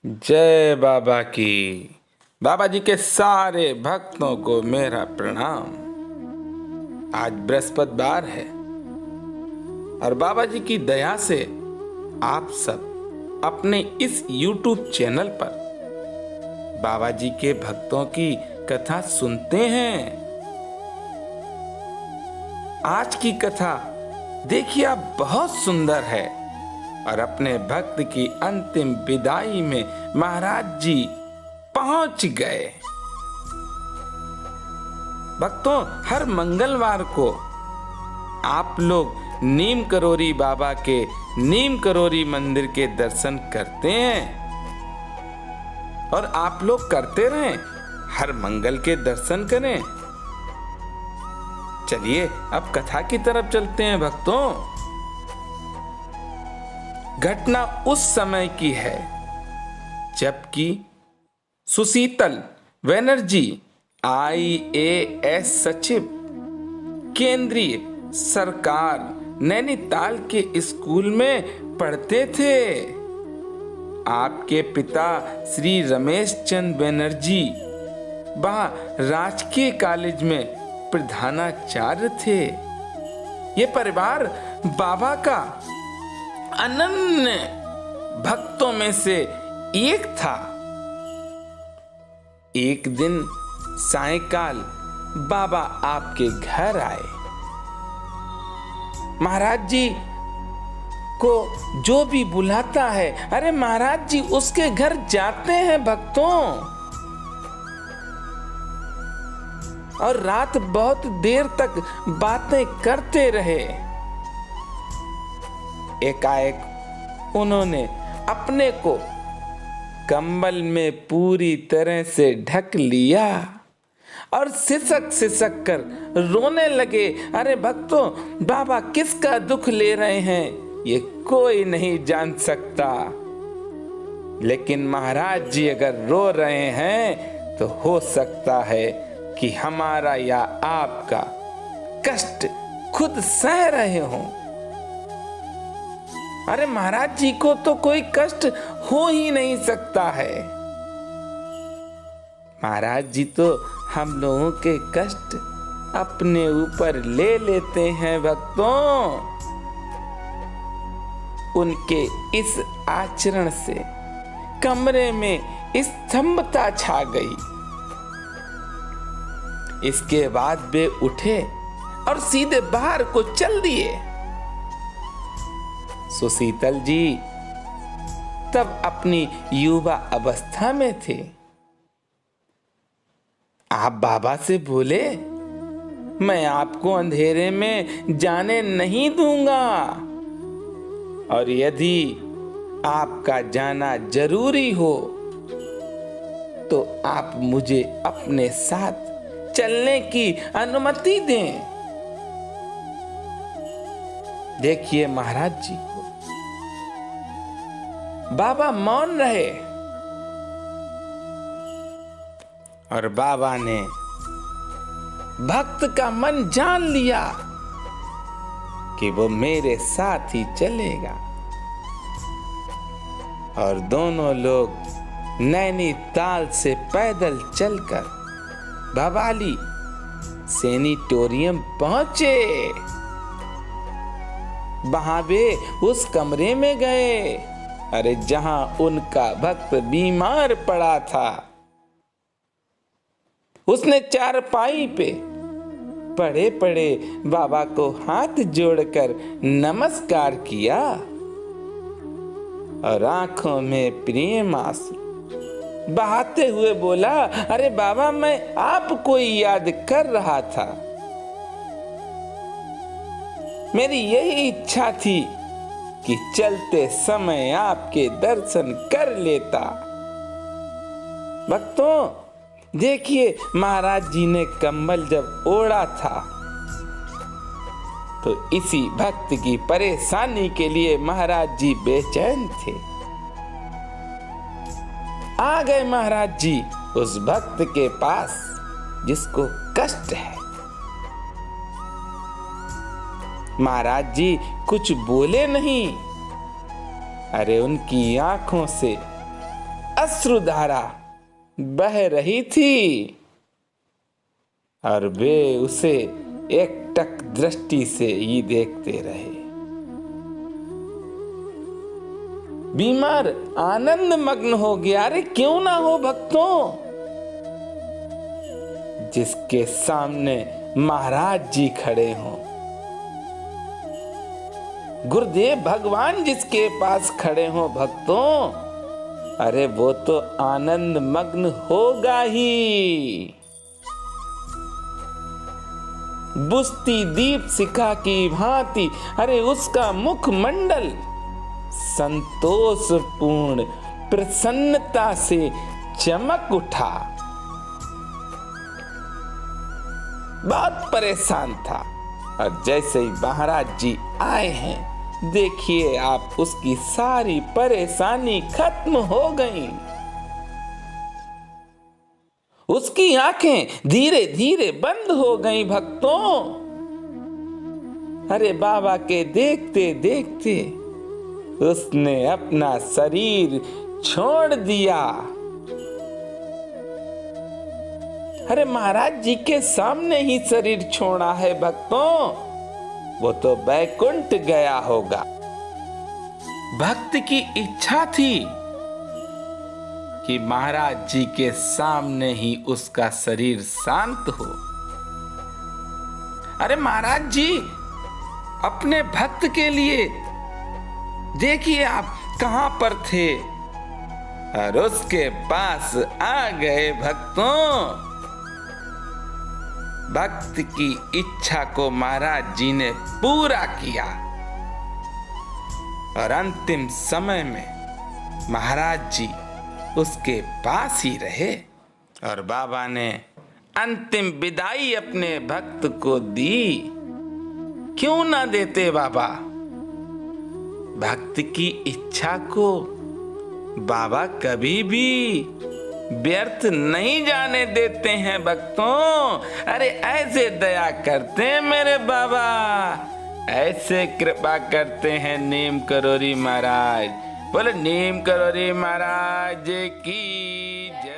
जय बाबा की। बाबा जी के सारे भक्तों को मेरा प्रणाम। आज बृहस्पतिवार है और बाबा जी की दया से आप सब अपने इस YouTube चैनल पर बाबा जी के भक्तों की कथा सुनते हैं। आज की कथा देखिए आप, बहुत सुंदर है और अपने भक्त की अंतिम विदाई में महाराज जी पहुंच गए। भक्तों, हर मंगलवार को आप लोग नीम करोरी बाबा के नीम करोरी मंदिर के दर्शन करते हैं और आप लोग करते रहें, हर मंगल के दर्शन करें। चलिए अब कथा की तरफ चलते हैं। भक्तों, घटना उस समय की है जबकि सुशीतल बनर्जी IAS सचिव केंद्रीय सरकार नैनीताल के स्कूल में पढ़ते थे। आपके पिता श्री रमेश चंद्र बनर्जी वहां राजकीय कॉलेज में प्रधानाचार्य थे। ये परिवार बाबा का अनन्य भक्तों में से एक था। एक दिन सायंकाल बाबा आपके घर आए। महाराज जी को जो भी बुलाता है, अरे महाराज जी उसके घर जाते हैं भक्तों। और रात बहुत देर तक बातें करते रहे। एकाएक उन्होंने अपने को कंबल में पूरी तरह से ढक लिया और सिसक सिसक कर रोने लगे। अरे भक्तों, बाबा किसका दुख ले रहे हैं ये कोई नहीं जान सकता, लेकिन महाराज जी अगर रो रहे हैं तो हो सकता है कि हमारा या आपका कष्ट खुद सह रहे हों। अरे महाराज जी को तो कोई कष्ट हो ही नहीं सकता है। महाराज जी तो हम लोगों के कष्ट अपने ऊपर ले लेते हैं भक्तों। उनके इस आचरण से कमरे में स्तंभता छा गई। इसके बाद वे उठे और सीधे बाहर को चल दिए। सुशीतल जी तब अपनी युवा अवस्था में थे। आप बाबा से बोले, मैं आपको अंधेरे में जाने नहीं दूंगा और यदि आपका जाना जरूरी हो तो आप मुझे अपने साथ चलने की अनुमति दें। देखिए महाराज जी को बाबा मौन रहे और बाबा ने भक्त का मन जान लिया कि वो मेरे साथ ही चलेगा। और दोनों लोग नैनीताल से पैदल चलकर भवाली सेनिटोरियम पहुंचे। वहां वे उस कमरे में गए, अरे जहां उनका भक्त बीमार पड़ा था। उसने चारपाई पे पड़े पड़े बाबा को हाथ जोड़कर नमस्कार किया और आंखों में प्रेम आंसू बहाते हुए बोला, अरे बाबा मैं आपको याद कर रहा था। मेरी यही इच्छा थी कि चलते समय आपके दर्शन कर लेता। भक्तों देखिए, महाराज जी ने कंबल जब ओढ़ा था तो इसी भक्त की परेशानी के लिए महाराज जी बेचैन थे। आ गए महाराज जी उस भक्त के पास जिसको कष्ट है। महाराज जी कुछ बोले नहीं, अरे उनकी आंखों से अश्रुधारा बह रही थी और वे उसे एकटक दृष्टि से ही देखते रहे। बीमार आनंद मग्न हो गया। अरे क्यों ना हो भक्तों, जिसके सामने महाराज जी खड़े हों, गुरुदेव भगवान जिसके पास खड़े हों भक्तों, अरे वो तो आनंद मग्न होगा ही। बुझती दीप शिखा की भांति अरे उसका मुखमंडल संतोषपूर्ण प्रसन्नता से चमक उठा। बहुत परेशान था और जैसे ही महाराज जी आए हैं, देखिए आप उसकी सारी परेशानी खत्म हो गई। उसकी आंखें धीरे धीरे बंद हो गई भक्तों। अरे बाबा के देखते देखते उसने अपना शरीर छोड़ दिया। अरे महाराज जी के सामने ही शरीर छोड़ा है भक्तों, वो तो बैकुंठ गया होगा। भक्त की इच्छा थी कि महाराज जी के सामने ही उसका शरीर शांत हो। अरे महाराज जी अपने भक्त के लिए देखिए आप कहां पर थे और उसके पास आ गए भक्तों। भक्त की इच्छा को महाराज जी ने पूरा किया और अंतिम समय में महाराज जी उसके पास ही रहे और बाबा ने अंतिम विदाई अपने भक्त को दी। क्यों ना देते बाबा? भक्त की इच्छा को बाबा कभी भी व्यर्थ नहीं जाने देते हैं भक्तों। अरे ऐसे दया करते हैं मेरे बाबा, ऐसे कृपा करते हैं नीम करोरी महाराज। बोले नीम करोरी महाराज की जय।